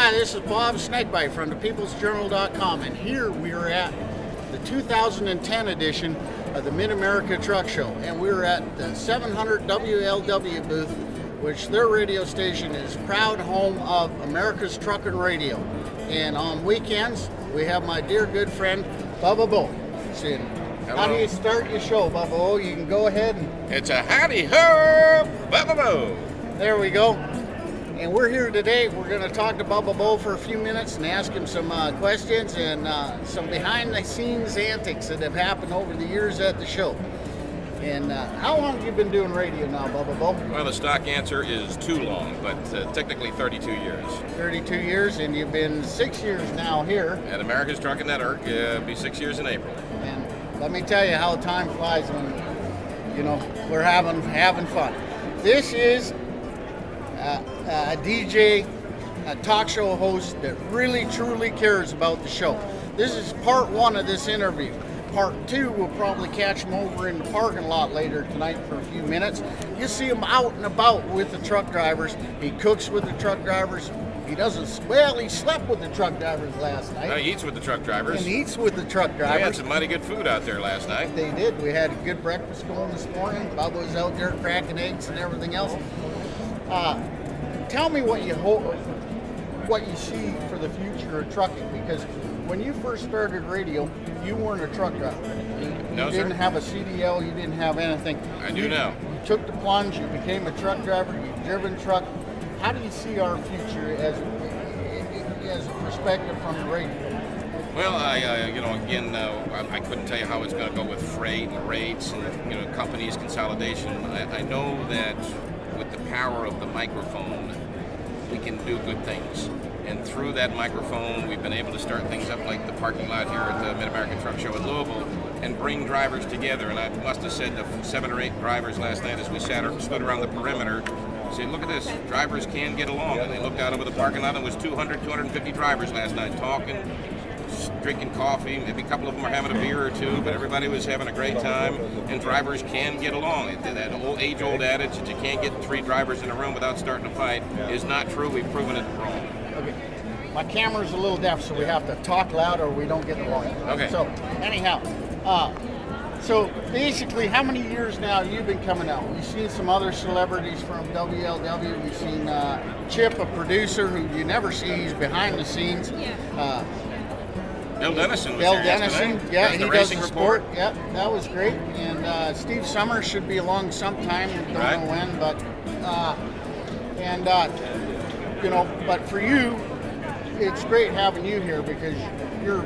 Hi, this is Bob Snakebite from thepeoplesjournal.com, and here we are at the 2010 edition of the Mid-America Truck Show, and we're at the 700 WLW booth, which their radio station is proud home of America's Truckin' Radio. And on weekends, we have my dear good friend, Bubba Bo. How do you start your show, Bubba Bo? You can go ahead and... It's a howdy ho, Bubba Bo. There we go. And we're here today. We're going to talk to Bubba Bo for a few minutes and ask him some questions and some behind-the-scenes antics that have happened over the years at the show. And how long have you been doing radio now, Bubba Bo? Well, the stock answer is too long, but technically 32 years. 32 years, and you've been 6 years now here. At America's Trucking Network, be 6 years in April. And let me tell you how time flies when, we're having fun. This is a DJ, a talk show host that really truly cares about the show. This is part one of this interview. Part two, we'll probably catch him over in the parking lot later tonight for a few minutes. You'll see him out and about with the truck drivers. He cooks with the truck drivers. He slept with the truck drivers last night. He eats with the truck drivers. And eats with the truck drivers. We had some mighty good food out there last night. They did. We had a good breakfast going this morning. Bubba was out there cracking eggs and everything else. Tell me what you see for the future of trucking, because when you first started radio, you weren't a truck driver. You didn't have a CDL, you didn't have anything. I do now. You took the plunge, you became a truck driver, you've driven truck. How do you see our future as a perspective from the radio? Well, I couldn't tell you how it's going to go with freight and rates and companies consolidation. I know that with the power of the microphone, we can do good things. And through that microphone, we've been able to start things up like the parking lot here at the Mid-American Truck Show in Louisville and bring drivers together. And I must have said to 7 or 8 drivers last night as we stood around the perimeter, said, look at this, drivers can get along. And they looked out over the parking lot and there was 200, 250 drivers last night talking, drinking coffee. Maybe a couple of them were having a beer or two, but everybody was having a great time. And drivers can get along. That age-old adage that you can't get 3 drivers in a room without starting a fight is not true. We've proven it wrong. Okay. My camera's a little deaf, so we have to talk loud or we don't get the volume. Okay. So, anyhow, so basically, how many years now have you been coming out? You've seen some other celebrities from WLW. You've seen Chip, a producer who you never see. He's behind the scenes. Bill Dennison was Bill here Dennison, yesterday. yeah, he does the report. sport. Yeah, that was great. And Steve Summers should be along sometime. Don't know when, but but for you, it's great having you here because you're,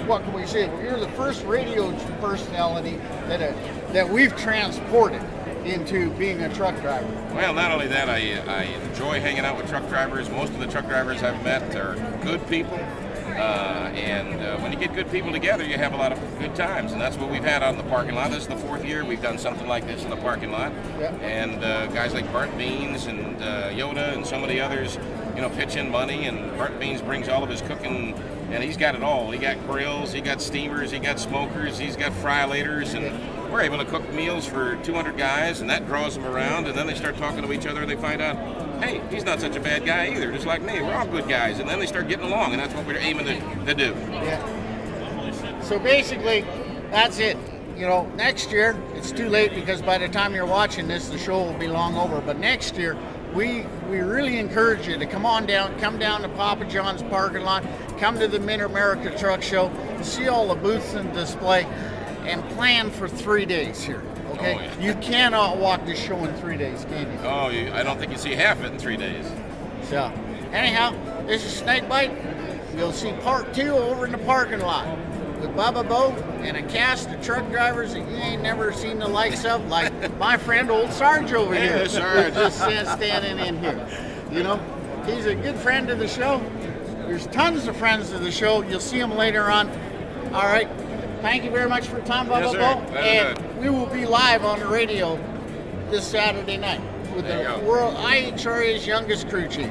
what can we say? Well, you're the first radio personality that we've transported into being a truck driver. Well, not only that, I enjoy hanging out with truck drivers. Most of the truck drivers I've met are good people. And when you get good people together, you have a lot of good times, and that's what we've had out in the parking lot. This is the 4th year we've done something like this in the parking lot. Yep. And guys like Bart Beans and Yoda and some of the others, pitch in money, and Bart Beans brings all of his cooking, and he's got it all. He got grills, he got steamers, he got smokers, he's got fryalators, and we're able to cook meals for 200 guys, and that draws them around, and then they start talking to each other, and they find out, hey, he's not such a bad guy either, just like me. We're all good guys. And then they start getting along, and that's what we're aiming to do. Yeah. So basically, that's it. Next year, it's too late because by the time you're watching this, the show will be long over. But next year, we really encourage you to come down to Papa John's parking lot, come to the Mid-America Truck Show, see all the booths and display, and plan for 3 days here. Okay? Oh, yeah. You cannot walk this show in 3 days, can you? Oh, I don't think you see half of it in 3 days. So, anyhow, this is Snakebite. You'll see part 2 over in the parking lot with Bubba Bo and a cast of truck drivers that you ain't never seen the likes of, like my friend old Sarge over here. Hey, Sarge. Just standing in here. He's a good friend of the show. There's tons of friends of the show. You'll see them later on. All right. Thank you very much for your time, Bubba Bo. And we will be live on the radio this Saturday night with the world IHRA's youngest crew chief.